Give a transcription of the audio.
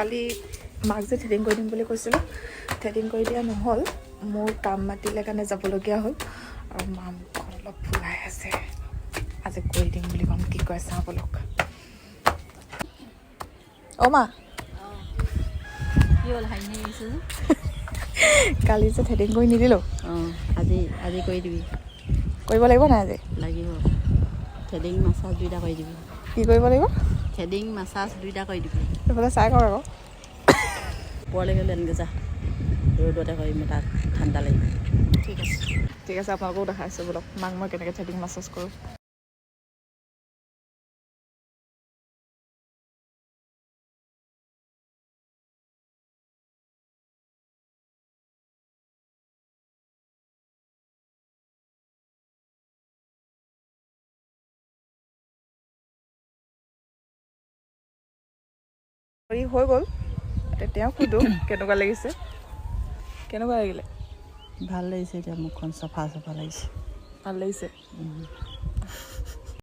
কালি মাক যে থ্ৰেডিং কৰি দিম বুলি কৈছিলোঁ, থ্ৰেডিং কৰি দিয়া নহ'ল, মোৰ কাম মাতিলে কাৰণে যাবলগীয়া হ'ল। আৰু মা মুখখন অলপ ফুলাই আছে, আজি কৰি দিম বুলি ক'ম, কি কয় চাওঁ বলক। অ' মা কি হ'ল হাঁহি আহিছে যে? কালি যে থ্ৰেডিং কৰি নিদিলোঁ, আজি কৰি দিবি। কৰিব লাগিব নাই আজি? লাগিব। থ্ৰেডিং মাছাজ দুইটা কৰি দিবি। কি কৰিব লাগিব? থ্ৰেডিং মাছাজ দুইটা কৰি দিবি। এইফালে চাই কওক আকৌ। ওপৰলৈকে লৈ আনগৈ যা, ৰ'দতে কৰিম তাত ঠাণ্ডা লাগিব। ঠিক আছে, ঠিক আছে, আপোনালোকেও দেখাইছোঁ বলক মাক মই কেনেকৈ থ্ৰেডিং মাছাজ কৰোঁ। হৈ গ'ল, তেওঁ সুধোঁ কেনেকুৱা লাগিছে, কেনেকুৱা লাগিলে? ভাল লাগিছে, এতিয়া মুখখন চফা লাগিছে। ভাল লাগিছে।